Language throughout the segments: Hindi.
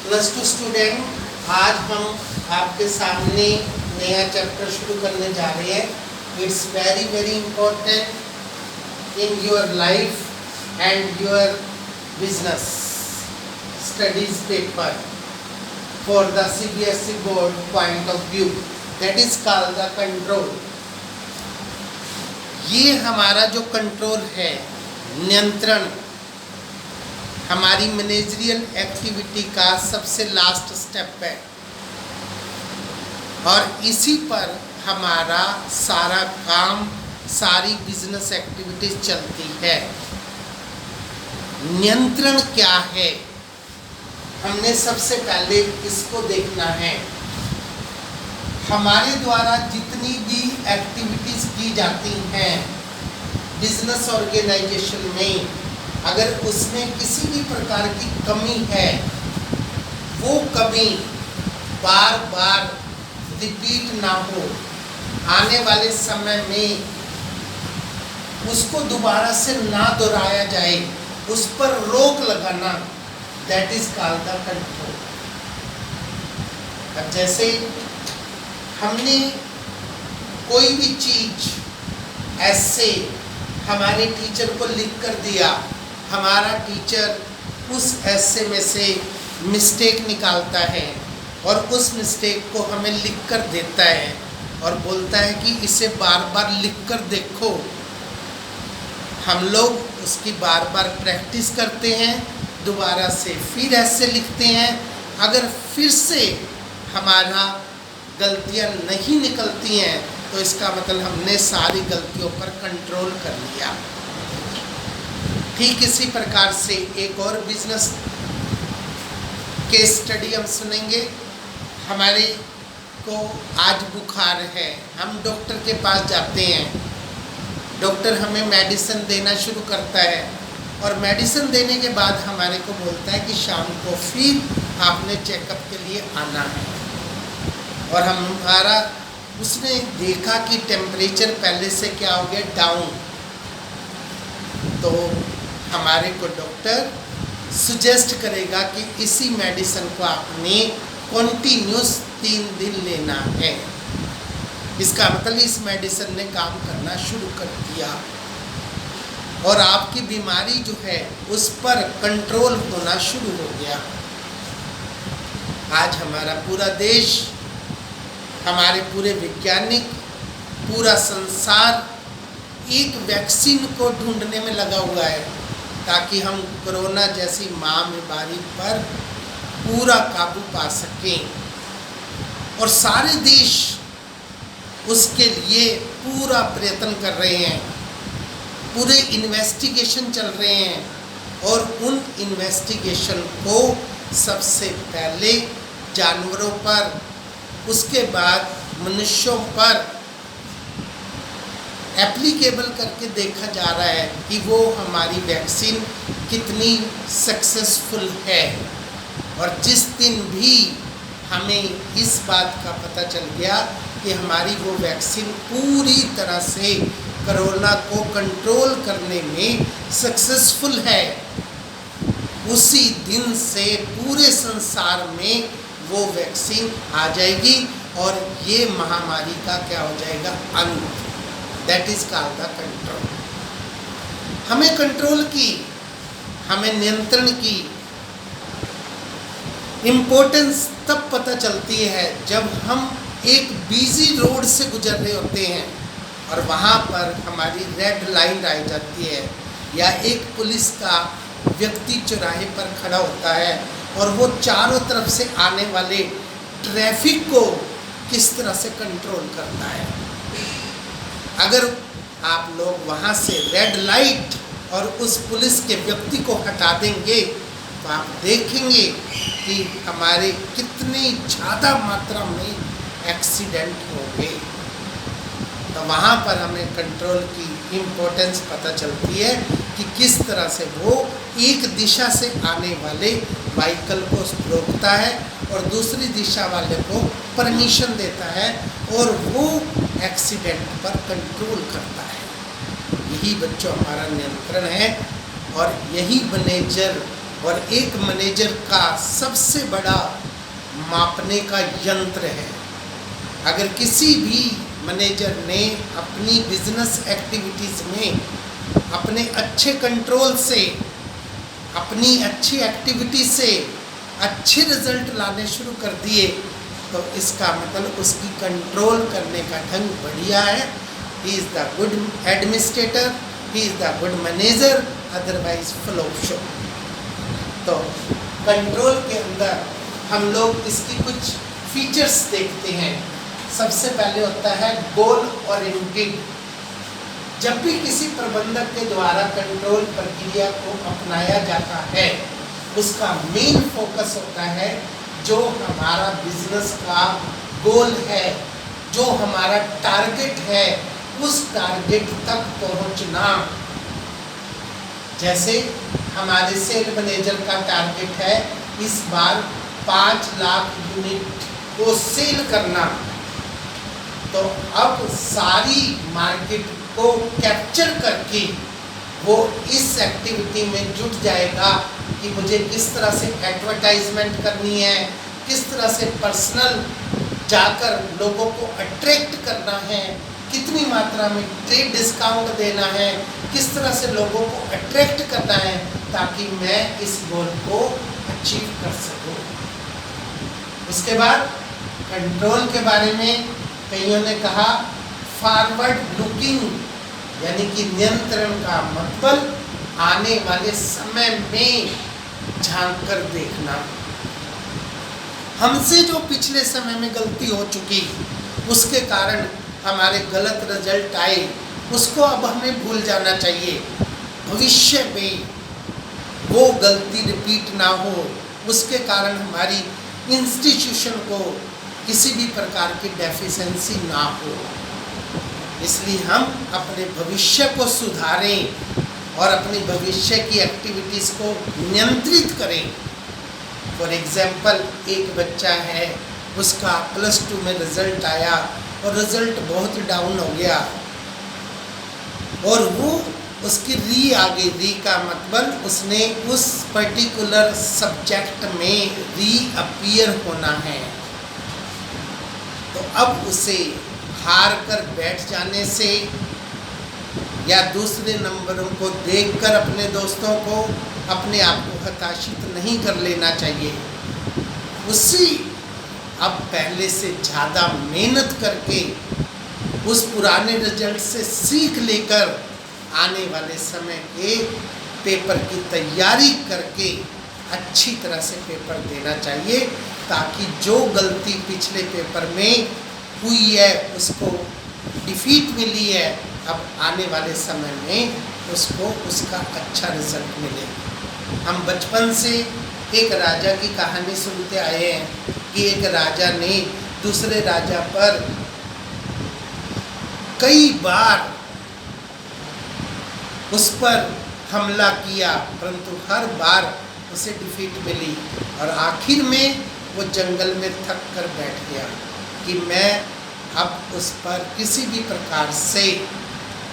प्लस टू स्टूडेंट, आज हम आपके सामने नया चैप्टर शुरू करने जा रहे हैं। It's very very important in your life and your business studies paper for the CBSE board point of view, that is called the control. ये हमारा जो कंट्रोल है, नियंत्रण, हमारी मैनेजरियल एक्टिविटी का सबसे लास्ट स्टेप है और इसी पर हमारा सारा काम, सारी बिजनेस एक्टिविटीज चलती है। नियंत्रण क्या है, हमने सबसे पहले इसको देखना है। हमारे द्वारा जितनी भी एक्टिविटीज की जाती हैं बिजनेस ऑर्गेनाइजेशन में, अगर उसमें किसी भी प्रकार की कमी है, वो कमी बार बार रिपीट ना हो, आने वाले समय में उसको दोबारा से ना दोहराया जाए, उस पर रोक लगाना, that is called the control. अब जैसे हमने कोई भी चीज ऐसे हमारे टीचर को लिख कर दिया, हमारा टीचर उस ऐसे में से मिस्टेक निकालता है और उस मिस्टेक को हमें लिख कर देता है और बोलता है कि इसे बार बार लिख कर देखो। हम लोग उसकी बार बार प्रैक्टिस करते हैं, दोबारा से फिर ऐसे लिखते हैं। अगर फिर से हमारा गलतियां नहीं निकलती हैं तो इसका मतलब हमने सारी गलतियों पर कंट्रोल कर लिया। ठीक इसी प्रकार से एक और बिजनेस केस स्टडी हम सुनेंगे। हमारे को आज बुखार है, हम डॉक्टर के पास जाते हैं, डॉक्टर हमें मेडिसिन देना शुरू करता है और मेडिसिन देने के बाद हमारे को बोलता है कि शाम को फिर आपने चेकअप के लिए आना है। और हमारा उसने देखा कि टेम्परेचर पहले से क्या हो गया, डाउन, तो हमारे को डॉक्टर सजेस्ट करेगा कि इसी मेडिसिन को आपने कॉन्टिन्यूस 3 दिन लेना है। इसका मतलब इस मेडिसिन ने काम करना शुरू कर दिया और आपकी बीमारी जो है उस पर कंट्रोल होना शुरू हो गया। आज हमारा पूरा देश, हमारे पूरे वैज्ञानिक, पूरा संसार एक वैक्सीन को ढूंढने में लगा हुआ है ताकि हम कोरोना जैसी महामारी पर पूरा काबू पा सकें। और सारे देश उसके लिए पूरा प्रयत्न कर रहे हैं, पूरे इन्वेस्टिगेशन चल रहे हैं और उन इन्वेस्टिगेशन को सबसे पहले जानवरों पर, उसके बाद मनुष्यों पर एप्लीकेबल करके देखा जा रहा है कि वो हमारी वैक्सीन कितनी सक्सेसफुल है। और जिस दिन भी हमें इस बात का पता चल गया कि हमारी वो वैक्सीन पूरी तरह से कोरोना को कंट्रोल करने में सक्सेसफुल है, उसी दिन से पूरे संसार में वो वैक्सीन आ जाएगी और ये महामारी का क्या हो जाएगा, अंत। That is called the control. हमें कंट्रोल की, हमें नियंत्रण की इम्पोर्टेंस तब पता चलती है जब हम एक बिजी रोड से गुजर रहे होते हैं और वहाँ पर हमारी रेड लाइन आ जाती है, या एक पुलिस का व्यक्ति चौराहे पर खड़ा होता है और वो चारों तरफ से आने वाले ट्रैफिक को किस तरह से कंट्रोल करता है। अगर आप लोग वहाँ से रेड लाइट और उस पुलिस के व्यक्ति को हटा देंगे तो आप देखेंगे कि हमारे कितनी ज़्यादा मात्रा में एक्सीडेंट होंगे। तो वहाँ पर हमें कंट्रोल की इम्पोर्टेंस पता चलती है कि किस तरह से वो एक दिशा से आने वाले व्हीकल को रोकता है और दूसरी दिशा वाले को परमिशन देता है और वो एक्सीडेंट पर कंट्रोल करता है। यही बच्चों हमारा नियंत्रण है और यही मैनेजर और एक मैनेजर का सबसे बड़ा मापने का यंत्र है। अगर किसी भी मैनेजर ने अपनी बिजनेस एक्टिविटीज़ में अपने अच्छे कंट्रोल से, अपनी अच्छी एक्टिविटी से अच्छे रिजल्ट लाने शुरू कर दिए, तो इसका मतलब उसकी कंट्रोल करने का ढंग बढ़िया है। He is the good administrator, he is the good manager, otherwise flop show. तो कंट्रोल के अंदर हम लोग इसकी कुछ फीचर्स देखते हैं। सबसे पहले होता है गोल ओरिएंटेड। जब भी किसी प्रबंधक के द्वारा कंट्रोल प्रक्रिया को अपनाया जाता है, उसका मेन फोकस होता है जो हमारा बिजनेस का गोल है, जो हमारा टारगेट है, उस टारगेट तक पहुंचना। जैसे हमारे सेल मैनेजर का टारगेट है इस बार 5 लाख यूनिट को सेल करना, तो अब सारी मार्केट को कैप्चर करके वो इस एक्टिविटी में जुट जाएगा कि मुझे किस तरह से एडवर्टाइजमेंट करनी है, किस तरह से पर्सनल जाकर लोगों को अट्रैक्ट करना है, कितनी मात्रा में ट्रेड डिस्काउंट देना है, किस तरह से लोगों को अट्रैक्ट करना है ताकि मैं इस गोल को अचीव कर सकूं। उसके बाद कंट्रोल के बारे में कईयों ने कहा फॉरवर्ड लुकिंग, यानी कि नियंत्रण का मतलब आने वाले समय में झांक कर देखना। हमसे जो पिछले समय में गलती हो चुकी, उसके कारण हमारे गलत रिजल्ट आए, उसको अब हमें भूल जाना चाहिए। भविष्य में वो गलती रिपीट ना हो, उसके कारण हमारी इंस्टीट्यूशन को किसी भी प्रकार की डेफिशिएंसी ना हो। इसलिए हम अपने भविष्य को सुधारें और अपनी भविष्य की एक्टिविटीज़ को नियंत्रित करें। फॉर एग्जाम्पल, एक बच्चा है, उसका +2 में रिज़ल्ट आया और रिज़ल्ट बहुत डाउन हो गया और वो उसकी री आ गई। री का मतलब उसने उस पर्टिकुलर सब्जेक्ट में रीअपीयर होना है। तो अब उसे हार कर बैठ जाने से या दूसरे नंबरों को देखकर अपने दोस्तों को, अपने आप को हताशित नहीं कर लेना चाहिए। उसी अब पहले से ज़्यादा मेहनत करके उस पुराने रिजल्ट से सीख लेकर आने वाले समय के पेपर की तैयारी करके अच्छी तरह से पेपर देना चाहिए, ताकि जो गलती पिछले पेपर में हुई है, उसको डिफीट मिली है, अब आने वाले समय में उसको उसका अच्छा रिजल्ट मिले। हम बचपन से एक राजा की कहानी सुनते आए हैं कि एक राजा ने दूसरे राजा पर कई बार उस पर हमला किया, परंतु हर बार उसे डिफीट मिली और आखिर में वो जंगल में थक कर बैठ गया कि मैं अब उस पर किसी भी प्रकार से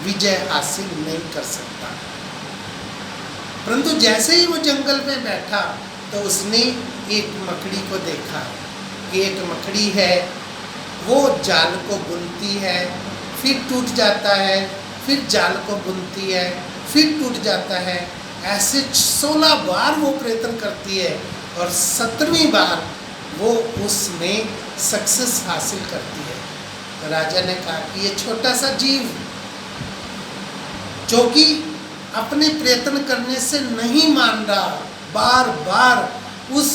विजय हासिल नहीं कर सकता। परंतु जैसे ही वो जंगल में बैठा तो उसने एक मकड़ी को देखा कि एक मकड़ी है, वो जाल को बुनती है, फिर टूट जाता है, फिर जाल को बुनती है, फिर टूट जाता है। ऐसे 16 बार वो प्रयत्न करती है और 17वीं बार वो उसमें सक्सेस हासिल करती है। तो राजा ने कहा कि ये छोटा सा जीव जो कि अपने प्रयत्न करने से नहीं मान रहा, बार बार उस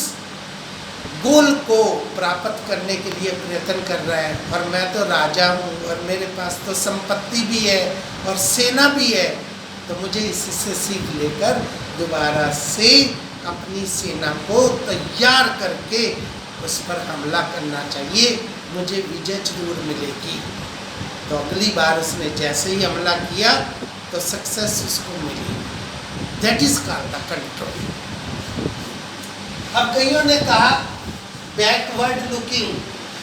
गोल को प्राप्त करने के लिए प्रयत्न कर रहा है, और मैं तो राजा हूँ और मेरे पास तो संपत्ति भी है और सेना भी है, तो मुझे इससे सीख लेकर दोबारा से अपनी सेना को तैयार करके उस पर हमला करना चाहिए, मुझे विजय जरूर मिलेगी। तो अगली बार उसने जैसे ही हमला किया तो सक्सेस उसको मिली। That is called the control. अब कईयों ने कहा बैकवर्ड लुकिंग,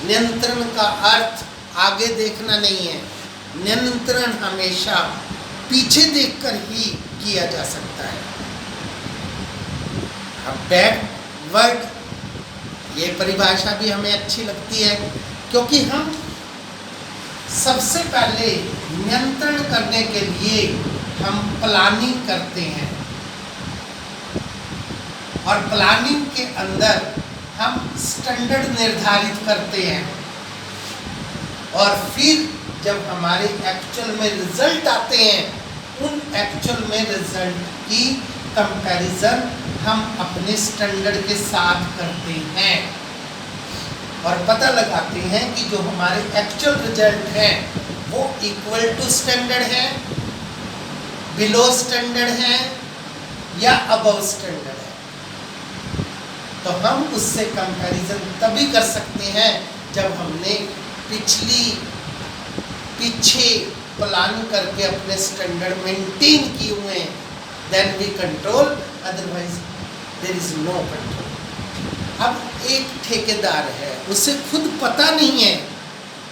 नियंत्रण का अर्थ आगे देखना नहीं है, नियंत्रण हमेशा पीछे देखकर ही किया जा सकता है। अब बैकवर्ड, ये परिभाषा भी हमें अच्छी लगती है, क्योंकि हम सबसे पहले नियंत्रण करने के लिए हम प्लानिंग करते हैं, और प्लानिंग के अंदर हम स्टैंडर्ड निर्धारित करते हैं, और फिर जब हमारे एक्चुअल में रिजल्ट आते हैं, उन एक्चुअल में रिजल्ट की कंपैरिजन हम अपने स्टैंडर्ड के साथ करते हैं, और पता लगाते हैं कि जो हमारे एक्चुअल रिजल्ट हैं वो इक्वल टू स्टैंडर्ड है, बिलो स्टैंडर्ड है या अबव स्टैंडर्ड है। तो हम उससे कंपैरिजन तभी कर सकते हैं जब हमने पीछे प्लान करके अपने स्टैंडर्ड मेंटेन किए हुए हैं, then we control, otherwise there is no control. अब एक ठेकेदार है, उसे खुद पता नहीं है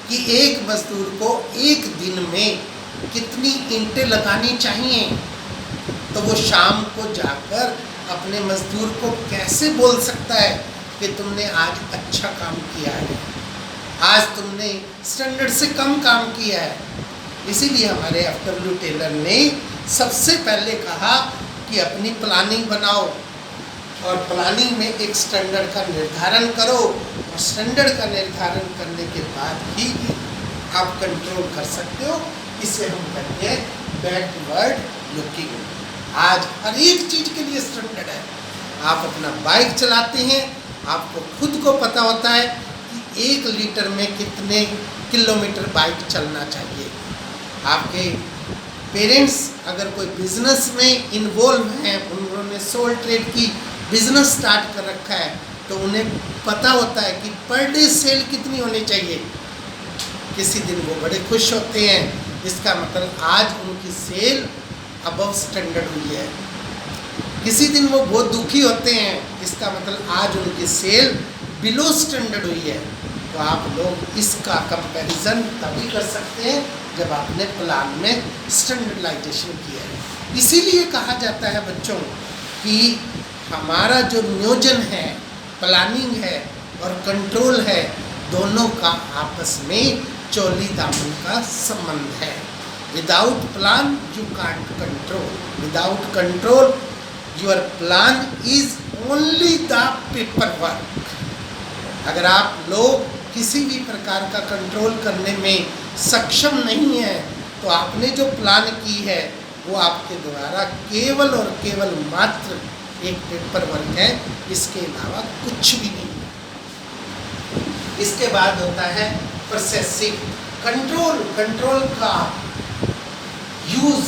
कि एक मजदूर को एक दिन में कितनी ईंटें लगानी चाहिए, तो वो शाम को जाकर अपने मजदूर को कैसे बोल सकता है कि तुमने आज अच्छा काम किया है, आज तुमने स्टैंडर्ड से कम काम किया है। इसीलिए हमारे एफ.डब्ल्यू. टेलर ने सबसे पहले कहा कि अपनी प्लानिंग बनाओ, और प्लानिंग में एक स्टैंडर्ड का निर्धारण करो, और स्टैंडर्ड का निर्धारण करने के बाद ही आप कंट्रोल कर सकते हो। इसे हम कहते हैं बैकवर्ड लुकिंग। आज हर एक चीज़ के लिए स्टैंडर्ड है। आप अपना बाइक चलाते हैं, आपको खुद को पता होता है कि 1 लीटर में कितने किलोमीटर बाइक चलना चाहिए। आपके पेरेंट्स अगर कोई बिजनेस में इन्वॉल्व हैं, उन्होंने सोल ट्रेड की बिजनेस स्टार्ट कर रखा है, तो उन्हें पता होता है कि पर डे सेल कितनी होनी चाहिए। किसी दिन वो बड़े खुश होते हैं, इसका मतलब आज उनकी सेल अबव स्टैंडर्ड हुई है। किसी दिन वो बहुत दुखी होते हैं, इसका मतलब आज उनकी सेल बिलो स्टैंडर्ड हुई है। तो आप लोग इसका कंपैरिजन तभी कर सकते हैं जब आपने प्लान में स्टैंडर्डाइजेशन किया है। इसीलिए कहा जाता है बच्चों कि हमारा जो नियोजन है, प्लानिंग है और कंट्रोल है, दोनों का आपस में चोली दामन का संबंध है। Without plan you can't control, without control your plan is only the paper work. अगर आप लोग किसी भी प्रकार का कंट्रोल करने में सक्षम नहीं है, तो आपने जो प्लान की है वो आपके द्वारा केवल और केवल मात्र एक पेपर वर्क है, इसके अलावा कुछ भी नहीं है। इसके बाद होता है प्रोसेसिंग कंट्रोल। कंट्रोल का यूज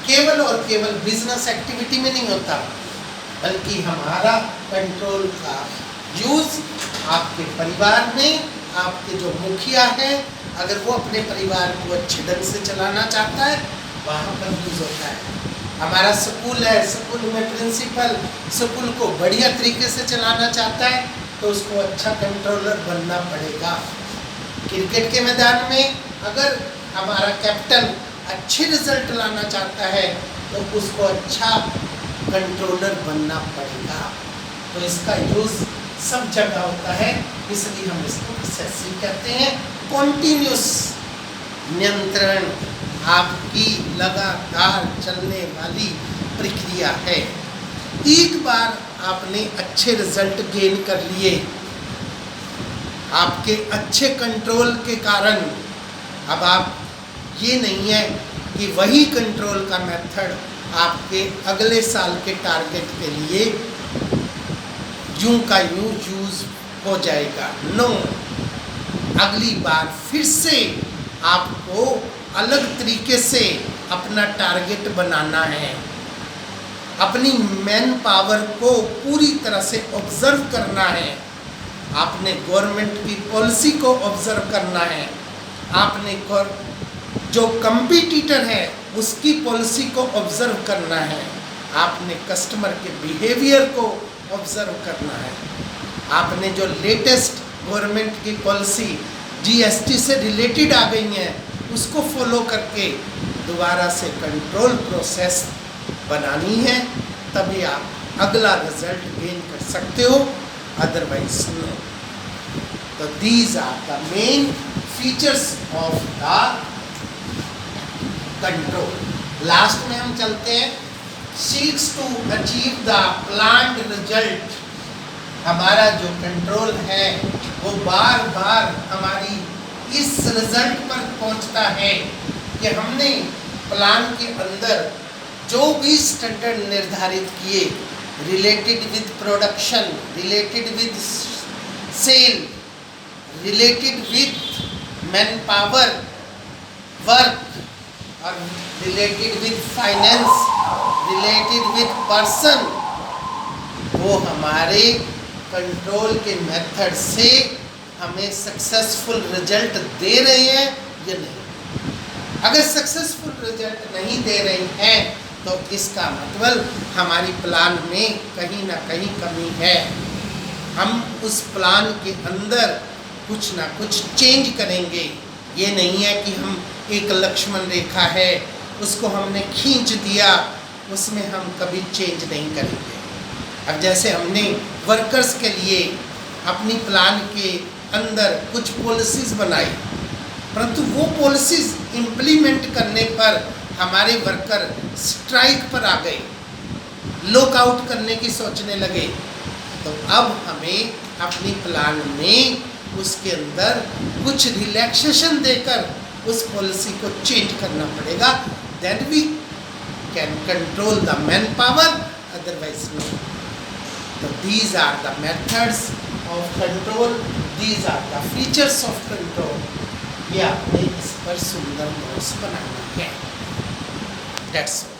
केवल और केवल बिजनेस एक्टिविटी में नहीं होता, बल्कि हमारा कंट्रोल का यूज आपके परिवार में, आपके जो मुखिया है, अगर वो अपने परिवार को अच्छे ढंग से चलाना चाहता है, वहाँ पर यूज होता है। हमारा स्कूल है, स्कूल में प्रिंसिपल स्कूल को बढ़िया तरीके से चलाना चाहता है, तो उसको अच्छा कंट्रोलर बनना पड़ेगा। क्रिकेट के मैदान में अगर हमारा कैप्टन अच्छे रिजल्ट लाना चाहता है, तो उसको अच्छा कंट्रोलर बनना पड़ेगा। तो इसका यूज़ सब जगह होता है, इसलिए हम इसको प्रोसेसिंग कहते हैं। कॉन्टिन्यूस नियंत्रण आपकी लगातार चलने वाली प्रक्रिया है। एक बार आपने अच्छे रिजल्ट गेन कर लिए, आपके अच्छे कंट्रोल के कारण, अब आप ये नहीं है कि वही कंट्रोल का मेथड आपके अगले साल के टारगेट के लिए यूं का यूं यूज हो जाएगा। नो, अगली बार फिर से आपको अलग तरीके से अपना टारगेट बनाना है। अपनी मैन पावर को पूरी तरह से ऑब्जर्व करना है। आपने गवर्नमेंट की पॉलिसी को ऑब्जर्व करना है। आपने जो कंपटीटर है उसकी पॉलिसी को ऑब्जर्व करना है। आपने कस्टमर के बिहेवियर को ऑब्जर्व करना है। आपने जो लेटेस्ट गवर्नमेंट की पॉलिसी जीएसटी से रिलेटेड आ गई हैं, उसको फॉलो करके दोबारा से कंट्रोल प्रोसेस बनानी है, तभी आप अगला रिजल्ट गेन कर सकते हो, अदरवाइज नो। तो these are the main features of the control. Last में हम चलते हैं, seeks to achieve the planned result. हमारा जो कंट्रोल है वो बार बार हमारी इस रिजल्ट पर पहुंचता है कि हमने प्लान के अंदर जो भी स्टैंडर्ड निर्धारित किए, related with production, related with sale, related with man power work और related with finance, related with person, वो हमारे कंट्रोल के मेथड से हमें सक्सेसफुल रिजल्ट दे रहे हैं या नहीं। अगर सक्सेसफुल रिजल्ट नहीं दे रहे हैं तो इसका मतलब हमारी प्लान में कहीं ना कहीं कमी है। हम उस प्लान के अंदर कुछ ना कुछ चेंज करेंगे। ये नहीं है कि हम एक लक्ष्मण रेखा है उसको हमने खींच दिया, उसमें हम कभी चेंज नहीं करेंगे। अब जैसे हमने वर्कर्स के लिए अपनी प्लान के अंदर कुछ पॉलिसीज़ बनाई, परंतु वो पॉलिसीज़ इम्प्लीमेंट करने पर हमारे वर्कर स्ट्राइक पर आ गए, लॉकआउट करने की सोचने लगे, तो अब हमें अपनी प्लान में उसके अंदर कुछ रिलैक्सेशन देकर उस पॉलिसी को चेंज करना पड़ेगा। Then we can control the man power, otherwise no. So these are the methods of control, these are the features of control। ये आपने इस पर सुंदर नोट्स बनाना है। That's all।